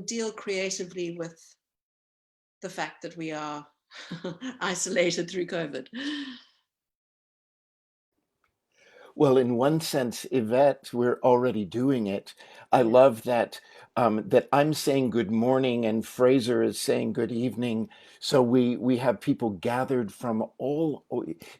deal creatively with the fact that we are isolated through COVID? Well, in one sense, Yvette, we're already doing it. I love that that I'm saying good morning and Fraser is saying good evening. So we have people gathered from all.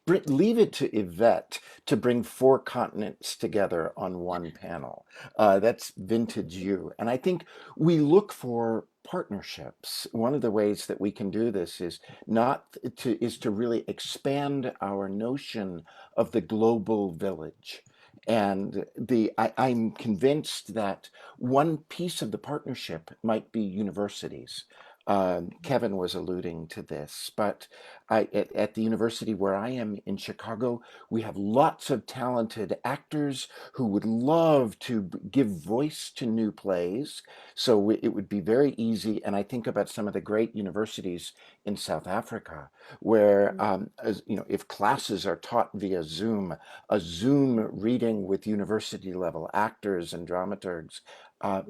Leave it to Yvette to bring 4 continents together on one panel. That's vintage you. And I think we look for partnerships. One of the ways that we can do this is to really expand our notion of the global village. And I'm convinced that one piece of the partnership might be universities. Kevin was alluding to this, but at the university where I am in Chicago, we have lots of talented actors who would love to give voice to new plays. So it would be very easy. And I think about some of the great universities in South Africa, where, if classes are taught via Zoom, a Zoom reading with university level actors and dramaturgs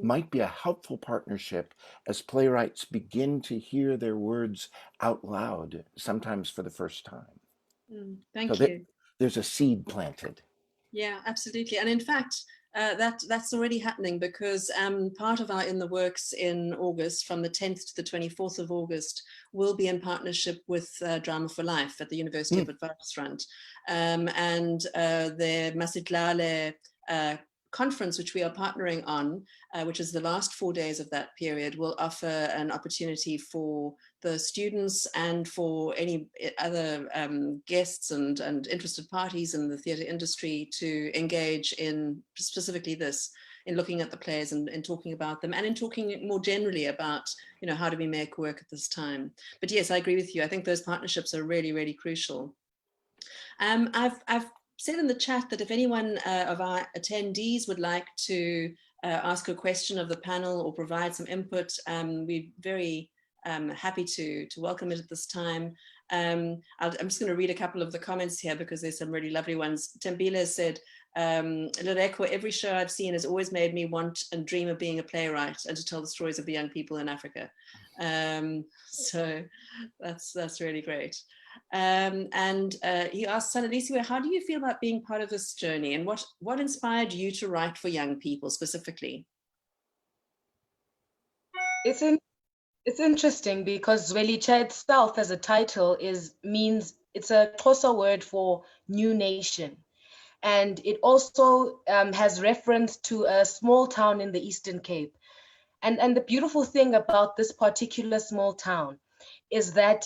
might be a helpful partnership as playwrights begin to hear their words out loud, sometimes for the first time. Thank you. There's a seed planted. Yeah, absolutely. And in fact, that's already happening, because part of our In the Works in August, from the 10th to the 24th of August, will be in partnership with Drama for Life at the University of Witwatersrand. And the Masitlale conference, which we are partnering on, which is the last 4 days of that period, will offer an opportunity for the students and for any other guests and interested parties in the theatre industry to engage in specifically this, in looking at the plays and talking about them, and in talking more generally about, how do we make work at this time. But yes, I agree with you. I think those partnerships are really, really crucial. I've said in the chat that if anyone of our attendees would like to ask a question of the panel or provide some input, we're very happy to welcome it at this time. I'm just going to read a couple of the comments here, because there's some really lovely ones. Tembile said, Loreko, every show I've seen has always made me want and dream of being a playwright and to tell the stories of the young people in Africa. So that's really great. And he asked Sanalisiwe, how do you feel about being part of this journey, and what inspired you to write for young people specifically? It's interesting, because Zwelitsha itself as a title means it's a Xhosa word for new nation. And it also has reference to a small town in the Eastern Cape. And the beautiful thing about this particular small town is that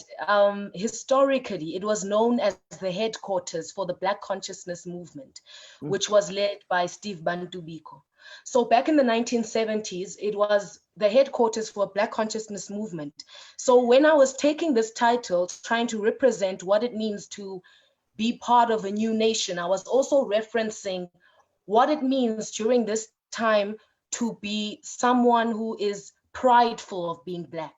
historically it was known as the headquarters for the Black Consciousness Movement, which was led by Steve Bantu Biko. So back in the 1970s, it was the headquarters for a Black Consciousness Movement. So when I was taking this title, trying to represent what it means to be part of a new nation, I was also referencing what it means during this time to be someone who is prideful of being Black.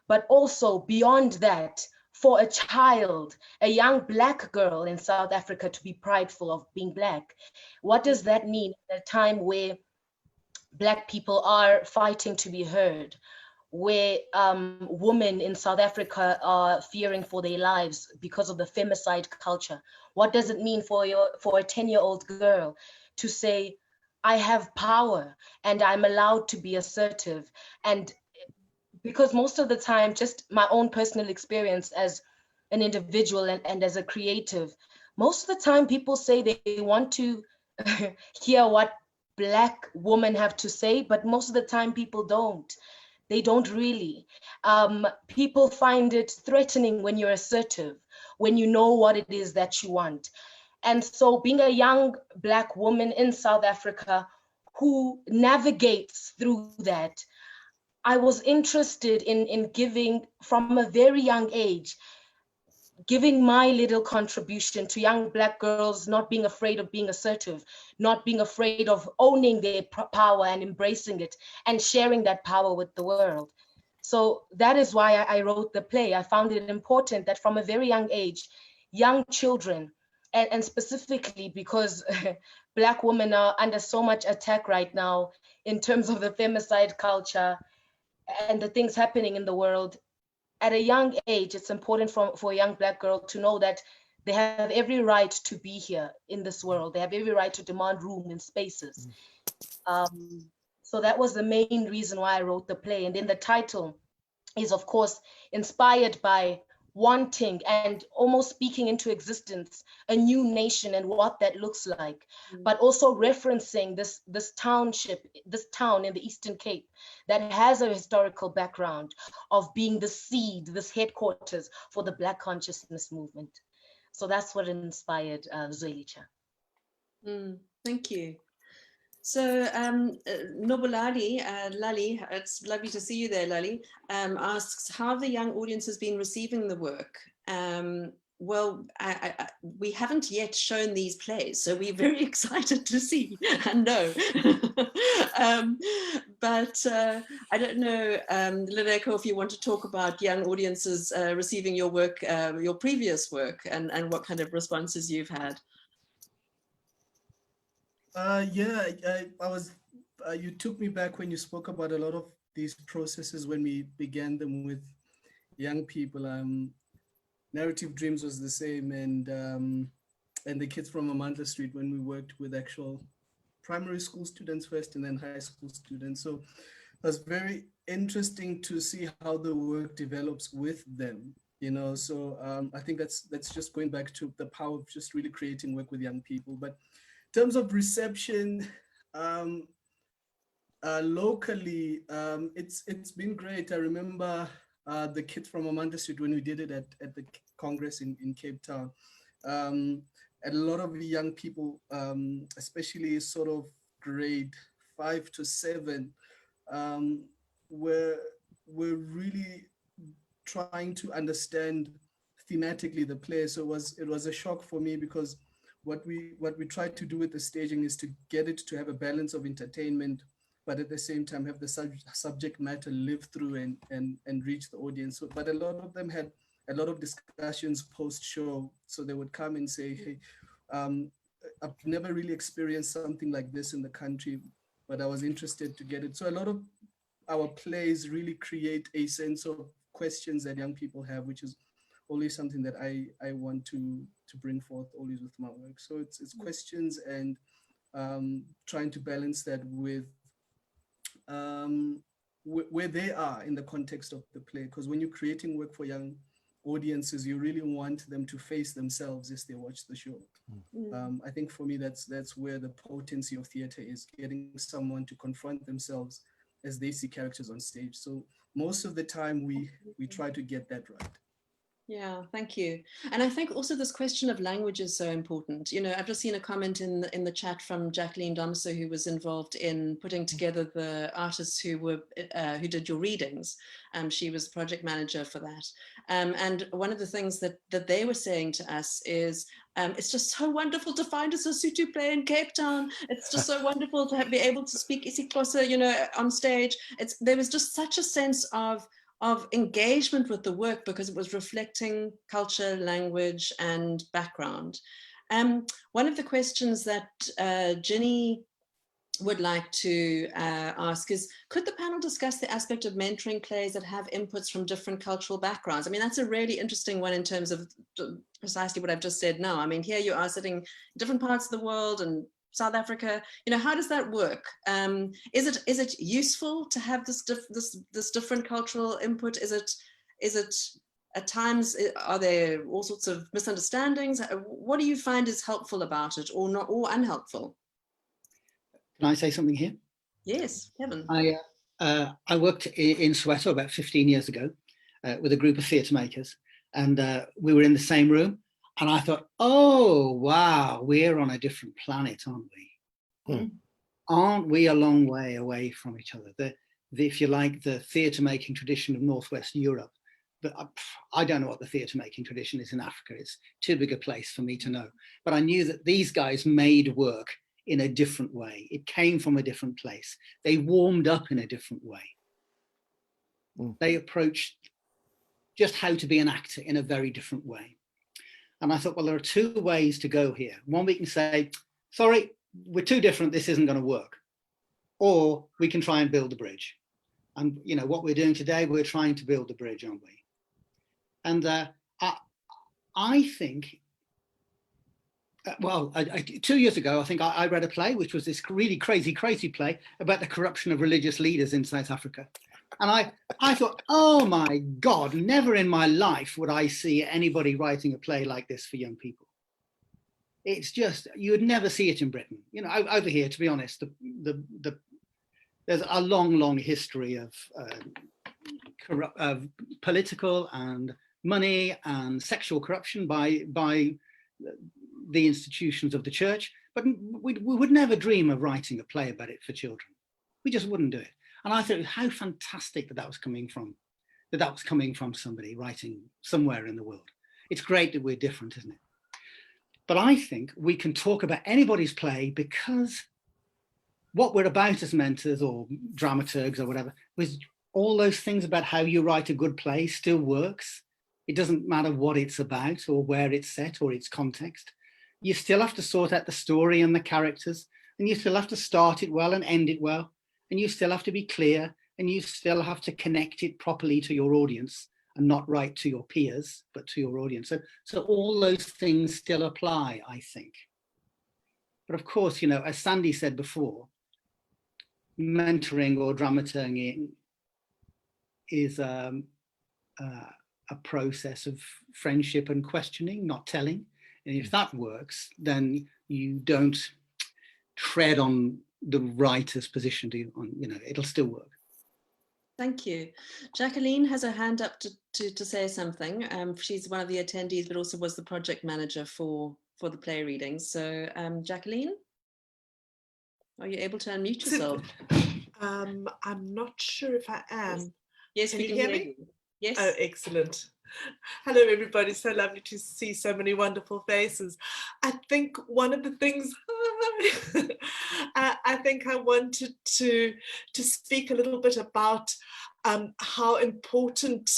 But also beyond that, for a child, a young Black girl in South Africa to be prideful of being Black. What does that mean at a time where Black people are fighting to be heard, where women in South Africa are fearing for their lives because of the femicide culture? What does it mean for a 10-year-old girl to say, I have power and I'm allowed to be assertive? And because most of the time, just my own personal experience as an individual and as a creative, most of the time people say they want to hear what Black women have to say, but most of the time people don't. They don't really. People find it threatening when you're assertive, when you know what it is that you want. And so being a young Black woman in South Africa who navigates through that, I was interested in giving, from a very young age, giving my little contribution to young Black girls not being afraid of being assertive, not being afraid of owning their power and embracing it and sharing that power with the world. So that is why I wrote the play. I found it important that from a very young age, young children, and specifically because Black women are under so much attack right now in terms of the femicide culture and the things happening in the world, at a young age, it's important for a young Black girl to know that they have every right to be here in this world. They have every right to demand room in spaces. So that was the main reason why I wrote the play. And then the title is, of course, inspired by wanting and almost speaking into existence a new nation and what that looks like, but also referencing this township, this town in the Eastern Cape that has a historical background of being the seed, this headquarters for the Black Consciousness Movement. So that's what inspired Zwelitsha. Thank you. So Nobulali, Lali, it's lovely to see you there, Lali, asks how have the young audience has been receiving the work. Well, we haven't yet shown these plays, so we're very excited to see and know. But I don't know, Leleko, if you want to talk about young audiences receiving your work, your previous work, and what kind of responses you've had. Yeah, I was, you took me back when you spoke about a lot of these processes when we began them with young people. Narrative Dreams was the same, and the Kids from Amandla Street when we worked with actual primary school students first and then high school students. So it was very interesting to see how the work develops with them, you know. So I think that's just going back to the power of just really creating work with young people. But in terms of reception, locally, it's been great. I remember the Kids from Amandla Street when we did it at the Congress in Cape Town. A lot of young people, especially sort of grade 5 to 7, were really trying to understand thematically the play. So it was a shock for me, because what we tried to do with the staging is to get it to have a balance of entertainment, but at the same time have the subject matter live through and reach the audience. So, but a lot of them had a lot of discussions post-show. So they would come and say, hey, I've never really experienced something like this in the country, but I was interested to get it. So a lot of our plays really create a sense of questions that young people have, which is always something that I want to bring forth always with my work. So it's questions and trying to balance that with where they are in the context of the play. Because when you're creating work for young audiences, you really want them to face themselves as they watch the show. I think for me, that's where the potency of theater is, getting someone to confront themselves as they see characters on stage. So most of the time we try to get that right. Yeah, thank you. And I think also this question of language is so important. You know, I've just seen a comment in the chat from Jacqueline Domso, who was involved in putting together the artists who did your readings. She was project manager for that. And one of the things that they were saying to us is, it's just so wonderful to find a Sesotho play in Cape Town. It's just so wonderful to be able to speak isiXhosa, you know, on stage. There was just such a sense of engagement with the work because it was reflecting culture, language, and background. One of the questions that Ginny would like to ask is, could the panel discuss the aspect of mentoring plays that have inputs from different cultural backgrounds? I mean, that's a really interesting one in terms of precisely what I've just said now. I mean, here you are sitting in different parts of the world and South Africa, you know, how does that work? Is it useful to have this different cultural input? Is it at times, are there all sorts of misunderstandings? What do you find is helpful about it, or not, or unhelpful? Can I say something here? Yes, Kevin. I worked in Soweto about 15 years ago with a group of theatre makers, and we were in the same room. And I thought, oh, wow, we're on a different planet, aren't we? Aren't we a long way away from each other? If you like, the theatre making tradition of Northwest Europe, but I don't know what the theatre making tradition is in Africa. It's too big a place for me to know. But I knew that these guys made work in a different way. It came from a different place. They warmed up in a different way. They approached just how to be an actor in a very different way. And I thought, well, there are two ways to go here. One, we can say, sorry, we're too different, this isn't going to work. Or we can try and build a bridge. And you know what we're doing today, we're trying to build a bridge, aren't we? And I think, well, 2 years ago, I think I read a play, which was this really crazy play about the corruption of religious leaders in South Africa. And I thought, oh my God, never in my life would I see anybody writing a play like this for young people. It's just, you would never see it in Britain. You know, over here, to be honest, there's a long history of political and money and sexual corruption by the institutions of the church, but we would never dream of writing a play about it for children. We just wouldn't do it. And I thought how fantastic that was coming from, somebody writing somewhere in the world. It's great that we're different, isn't it? But I think we can talk about anybody's play, because what we're about as mentors or dramaturgs or whatever, was all those things about how you write a good play still works. It doesn't matter what it's about or where it's set or its context. You still have to sort out the story and the characters, and you still have to start it well and end it well, and you still have to be clear, and you still have to connect it properly to your audience, and not write to your peers, but to your audience. So all those things still apply, I think. But of course, you know, as Sandy said before, mentoring or dramaturging is a process of friendship and questioning, not telling. And if that works, then you don't tread on the writer's position, you know, it'll still work. Thank you. Jacqueline has her hand up to say something. She's one of the attendees, but also was the project manager for the play readings. So Jacqueline, are you able to unmute yourself? I'm not sure if I am. Yes, can we you can hear me? you. Yes. Oh, excellent. Hello, everybody. So lovely to see so many wonderful faces. I think one of the things I think I wanted to speak a little bit about how important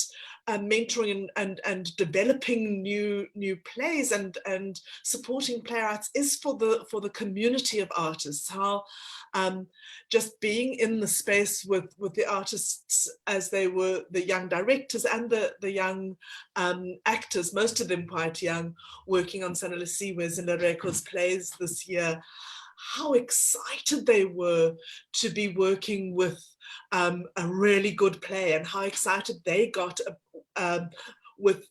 mentoring and developing new plays and supporting playwrights is for the community of artists. How just being in the space with the artists as they were, the young directors and the young actors, most of them quite young, working on Sanelisiwe's and Lareko's plays this year, how excited they were to be working with a really good play, and how excited they got with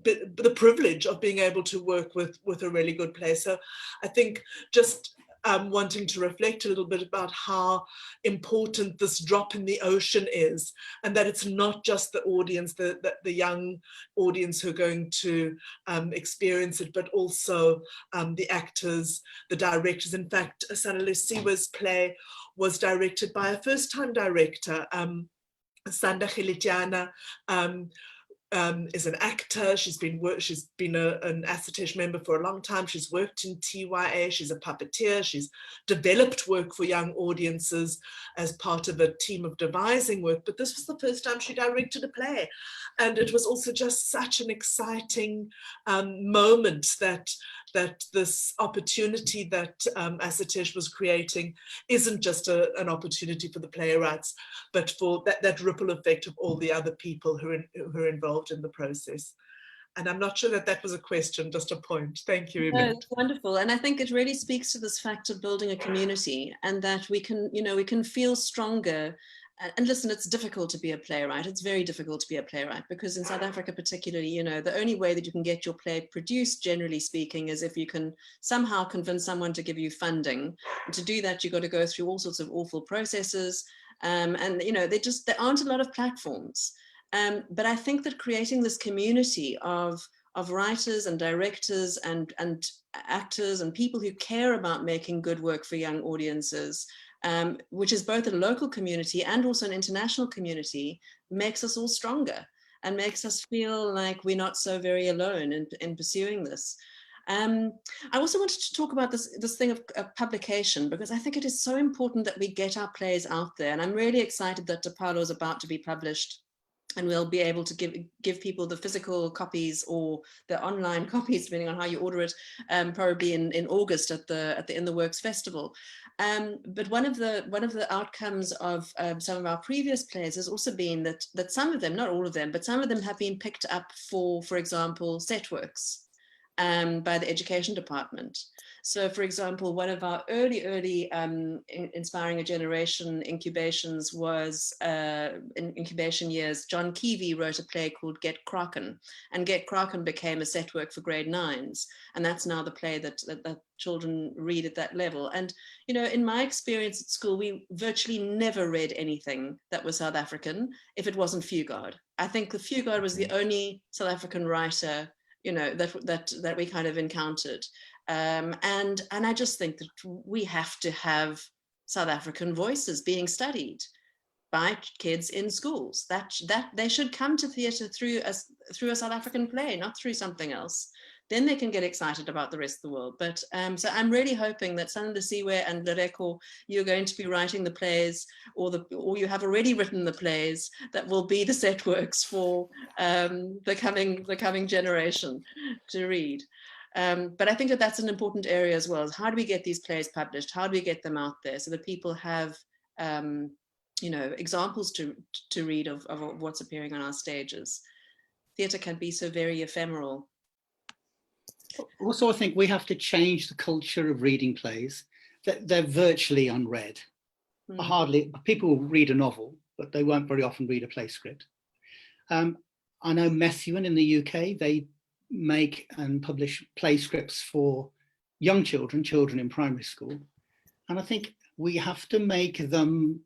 the privilege of being able to work with a really good play. So I think just wanting to reflect a little bit about how important this drop in the ocean is, and that it's not just the audience, the young audience who are going to experience it, but also the actors, the directors. In fact, Sanelisiwe's play was directed by a first-time director, Sanda Khilitiana, is an actor. She's been an ASSITEJ member for a long time. She's worked in TYA. She's a puppeteer. She's developed work for young audiences as part of a team of devising work. But this was the first time she directed a play, and it was also just such an exciting moment that this opportunity that ASSITEJ was creating isn't just an opportunity for the playwrights, but for that ripple effect of all the other people who are involved in the process. And I'm not sure that was a question, just a point. Thank you, Emmett. No, wonderful. And I think it really speaks to this fact of building a community, and that we can feel stronger. And listen, it's difficult to be a playwright. It's very difficult to be a playwright, because in South Africa particularly, the only way that you can get your play produced, generally speaking, is if you can somehow convince someone to give you funding. And to do that, you've got to go through all sorts of awful processes. And there aren't a lot of platforms. But I think that creating this community of writers and directors and actors and people who care about making good work for young audiences, which is both a local community and also an international community, makes us all stronger and makes us feel like we're not so very alone in pursuing this. I also wanted to talk about this thing of publication, because I think it is so important that we get our plays out there. And I'm really excited that Tapalo is about to be published, and we'll be able to give people the physical copies or the online copies, depending on how you order it, probably in August at the In the Works Festival. But one of the outcomes of some of our previous plays has also been that some of them, not all of them, but some of them have been picked up for example, set works by the education department. So, for example, one of our early Inspiring a Generation incubations was in incubation years. John Keevy wrote a play called Get Kraken, and Get Kraken became a set work for grade 9s, and that's now the play that children read at that level. And in my experience at school, we virtually never read anything that was South African if it wasn't Fugard. I think the Fugard was the only South African writer that we kind of encountered. And I just think that we have to have South African voices being studied by kids in schools. That they should come to theatre through a South African play, not through something else. Then they can get excited about the rest of the world. But so I'm really hoping that Sanelisiwe and Lereko, you're going to be writing the plays, or you have already written the plays that will be the set works for the coming generation to read. But I think that that's an important area as well. Is how do we get these plays published? How do we get them out there so that people have examples to read of what's appearing on our stages? Theatre can be so very ephemeral. Also, I think we have to change the culture of reading plays. They're virtually unread. Hardly people will read a novel, but they won't very often read a play script. I know Methuen in the UK, they make and publish play scripts for young children in primary school. And I think we have to make them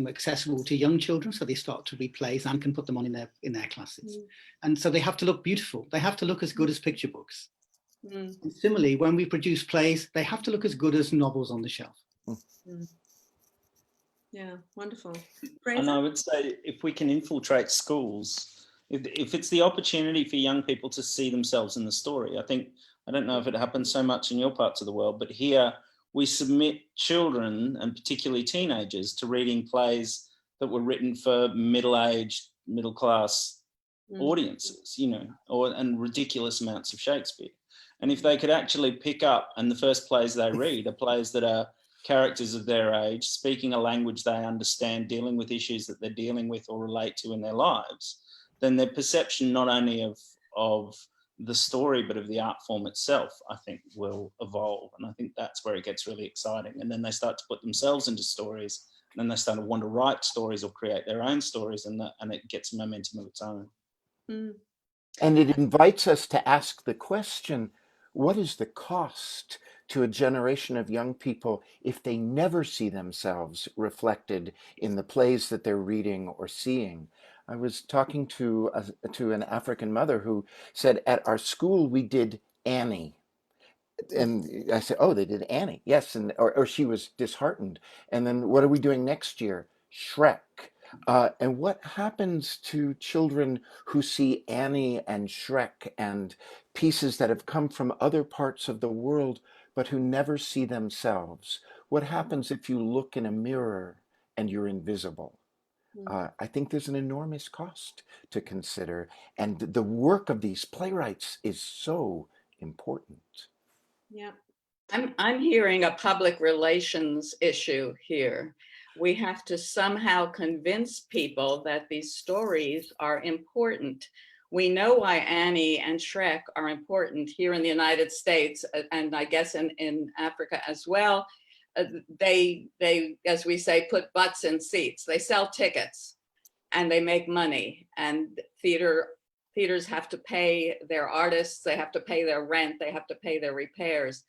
accessible to young children, so they start to read plays and can put them on in their classes. And so they have to look beautiful. They have to look as good as picture books. And similarly, when we produce plays, they have to look as good as novels on the shelf. Yeah, wonderful. And I would say if we can infiltrate schools, if it's the opportunity for young people to see themselves in the story, I don't know if it happens so much in your parts of the world, but here we submit children and particularly teenagers to reading plays that were written for middle-aged, middle-class audiences, and ridiculous amounts of Shakespeare. And if they could actually pick up, and the first plays they read are plays that are characters of their age, speaking a language they understand, dealing with issues that they're dealing with or relate to in their lives, then their perception not only of the story, but of the art form itself, I think will evolve. And I think that's where it gets really exciting. And then they start to put themselves into stories, and then they start to want to write stories or create their own stories, and it gets momentum of its own. And it invites us to ask the question, what is the cost to a generation of young people if they never see themselves reflected in the plays that they're reading or seeing? I was talking to an African mother who said, at our school we did Annie. And I said, oh, they did Annie. Yes. Or she was disheartened. And then what are we doing next year? Shrek. And what happens to children who see Annie and Shrek and pieces that have come from other parts of the world, but who never see themselves? What happens if you look in a mirror and you're invisible? I think there's an enormous cost to consider. And the work of these playwrights is so important. Yeah. I'm hearing a public relations issue here. We have to somehow convince people that these stories are important. We know why Annie and Shrek are important here in the United States, and I guess in Africa as well. They, as we say, put butts in seats. They sell tickets and they make money, and theaters have to pay their artists, they have to pay their rent, they have to pay their repairs.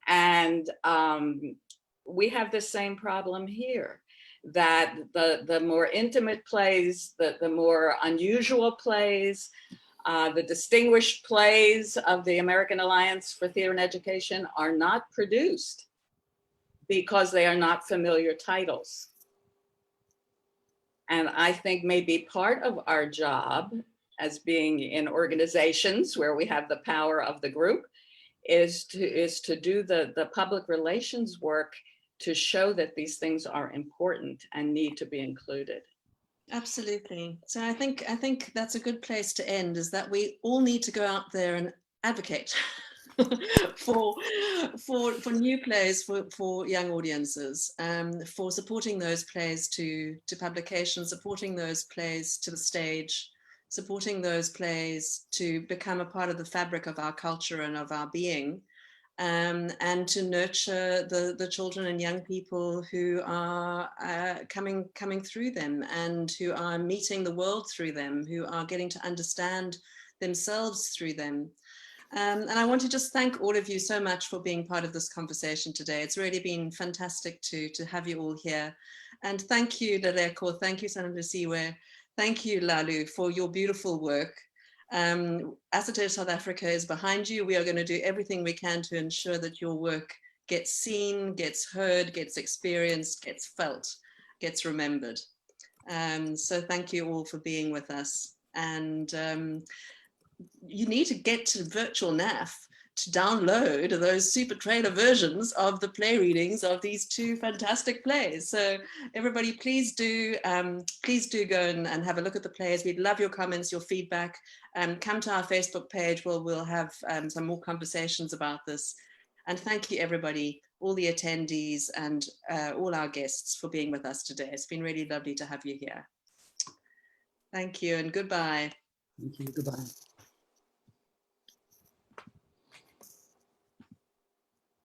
And we have the same problem here, that the more intimate plays, the more unusual plays, the distinguished plays of the American Alliance for Theater and Education are not produced because they are not familiar titles. And I think maybe part of our job as being in organizations where we have the power of the group is to do the public relations work to show that these things are important and need to be included. Absolutely. So I think that's a good place to end, is that we all need to go out there and advocate for new plays for young audiences, for supporting those plays to publication, supporting those plays to the stage, supporting those plays to become a part of the fabric of our culture and of our being, and to nurture the children and young people who are coming through them, and who are meeting the world through them, who are getting to understand themselves through them. And I want to just thank all of you so much for being part of this conversation today. It's really been fantastic to have you all here. And thank you, Lereko, thank you, Sanelisiwe, thank you, Lalu, for your beautiful work. ASSITEJ South Africa is behind you. We are going to do everything we can to ensure that your work gets seen, gets heard, gets experienced, gets felt, gets remembered. So thank you all for being with us. And you need to get to virtual NAF to download those super trailer versions of the play readings of these two fantastic plays. So everybody, please do go and have a look at the plays. We'd love your comments, your feedback. Come to our Facebook page where we'll have some more conversations about this. And thank you everybody, all the attendees and all our guests for being with us today. It's been really lovely to have you here. Thank you and goodbye. Thank you, goodbye.